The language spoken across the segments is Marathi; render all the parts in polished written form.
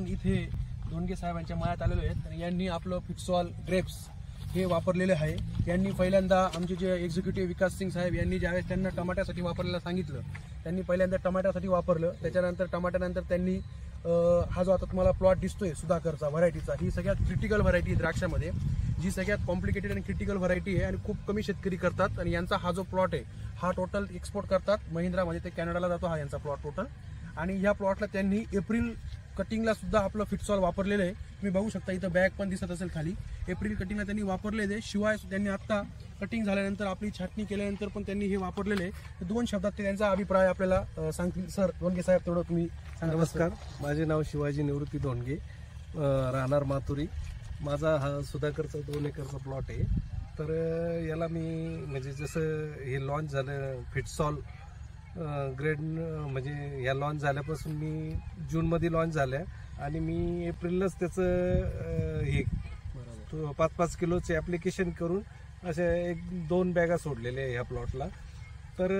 आपण इथे धोंडगे साहेबांच्या मळ्यात आलेलो आहेत आणि यांनी आपलं फिक्सॉल ग्रेप्स हे वापरलेले आहे। यांनी पहिल्यांदा आमचे जे एक्झिक्युटिव्ह विकास सिंग साहेब यांनी ज्यावेळेस त्यांना टमाट्यासाठी वापरायला सांगितलं, त्यांनी पहिल्यांदा टमाट्यासाठी वापरलं। त्याच्यानंतर टमाट्यानंतर त्यांनी हा जो आता तुम्हाला प्लॉट दिसतोय सुधाकरचा व्हरायटीचा, ही सगळ्यात क्रिटिकल व्हरायटी द्राक्षामध्ये, जी सगळ्यात कॉम्प्लिकेटेड आणि क्रिटिकल व्हरायटी आहे आणि खूप कमी शेतकरी करतात। आणि यांचा हा जो प्लॉट आहे हा टोटल एक्सपोर्ट करतात महिंद्रामध्ये, ते कॅनडाला जातो हा यांचा प्लॉट टोटल। आणि ह्या प्लॉटला त्यांनी एप्रिल कटिंगला सुद्धा आपलं फिक्सॉल वापरलेलं आहे। तुम्ही बघू शकता इथं बॅग पण दिसत असेल खाली, एप्रिल कटिंगला त्यांनी वापरलेलं आहे। शिवाय त्यांनी आता कटिंग झाल्यानंतर आपली छाटणी केल्यानंतर पण त्यांनी हे वापरलेले आहे। दोन शब्दात ते त्यांचा अभिप्राय आपल्याला सांगतील। सर धोंडगे साहेब तेवढं तुम्ही सांगा। नमस्कार, माझे नाव शिवाजी निवृत्ती धोंडगे, राहणार माथुरी। माझा हा सुधाकरचा 2 एकरचा प्लॉट आहे। तर याला मी म्हणजे जसं हे लॉन्च झालं फिक्सॉल ग्रेड, म्हणजे या लॉन्च झाल्यापासून मी जूनमध्ये लॉन्च झाल्या आणि मी एप्रिललाच त्याचं हे 5-5 किलोचे ॲप्लिकेशन करून अशा 1-2 बॅगा सोडलेल्या आहे ह्या प्लॉटला। तर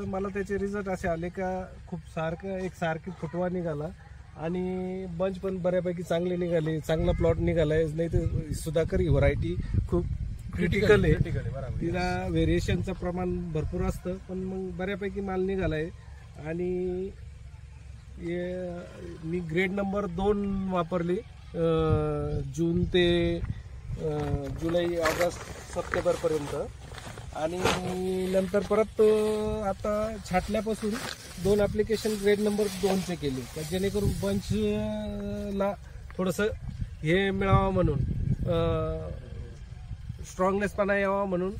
मला त्याचे रिझल्ट असे आले का खूप सारखी फुटवा निघाला आणि बंच पण बऱ्यापैकी चांगले निघाले, चांगला प्लॉट निघालाय। नाही तर सुधाकर ही व्हरायटी खूप क्रिटिकल आहे, तिला व्हेरिएशनचं प्रमाण भरपूर असतं, पण मग बऱ्यापैकी माल निघालाय। आणि मी ग्रेड नंबर 2 वापरली जून ते जुलै, ऑगस्ट, सप्टेंबर पर्यंत। आणि नंतर परत आता छाटल्यापासून 2 ॲप्लिकेशन ग्रेड नंबर 2चे केले, जेणेकरून बंचला थोडंसं हे मिळावं म्हणून, स्ट्रॉंगनेसपणा यावा म्हणून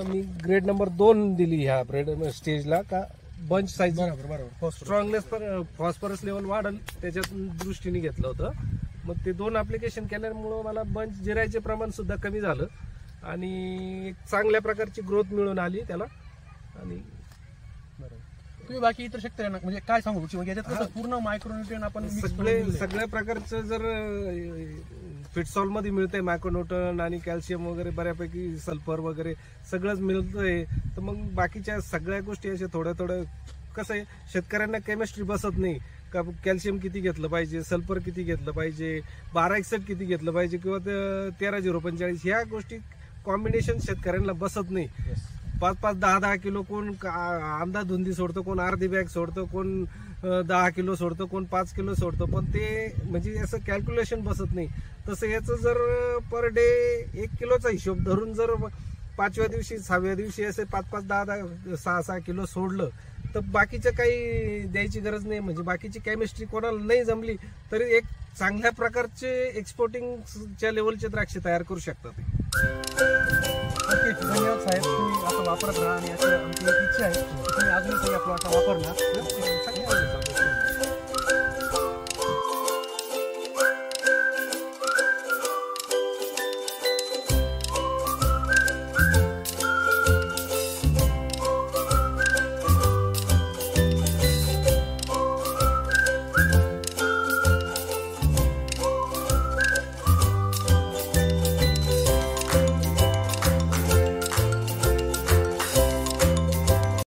मी ग्रेड नंबर 2 दिली ह्या ब्रेड स्टेजला, का बंच साईज बरोबर स्ट्रॉंगनेस पण फॉस्फरस लेवल वाढेल त्याच्या दृष्टीने घेतलं होतं। मग ते 2 ॲप्लिकेशन केल्यामुळं मला बंच जिरायचे प्रमाण सुद्धा कमी झालं आणि चांगल्या प्रकारची ग्रोथ मिळून आली त्याला। आणि तुम्ही बाकी इतर शेतकऱ्यांना म्हणजे काय सांगू, म्हणजे याच्यात कसं पूर्ण मायक्रोन्यूट्रिएंट आपण सगळ्या प्रकारचं जर फिटसॉल मध्ये मिळतंय, मायक्रोन्यूट्रिएंट आणि कॅल्शियम वगैरे बऱ्यापैकी, सल्फर वगैरे सगळंच मिळतंय, तर मग बाकीच्या सगळ्या गोष्टी अशा थोड्या कसं आहे, शेतकऱ्यांना केमिस्ट्री बसत नाही का कॅल्शियम किती घेतलं पाहिजे, सल्फर किती घेतलं पाहिजे, 1261 किती घेतलं पाहिजे किंवा 13-045 ह्या गोष्टी कॉम्बिनेशन शेतकऱ्यांना बसत नाही। 5-5, 10-10 किलो कोण अंदाधुंदी सोडतं, कोण अर्धी बॅग सोडतं, कोण 10 किलो सोडतं, कोण 5 किलो सोडतं, पण ते म्हणजे असं कॅल्क्युलेशन बसत नाही। तसं याचं जर पर डे 1 किलोचा हिशोब धरून जर 5व्या दिवशी 6व्या दिवशी असे 5-5, 10-10, 6-6 किलो सोडलं तर बाकीचं काही द्यायची गरज नाही। म्हणजे बाकीची केमिस्ट्री कोणाला नाही जमली तरी एक चांगल्या प्रकारचे एक्सपोर्टिंगच्या लेवलचे द्राक्ष तयार करू शकतात। ओके, धन्यवाद साहेब, तुम्ही असं वापरत राहा आणि असं आमची इच्छा आहे तुम्ही अजून काही आपला वापरणार।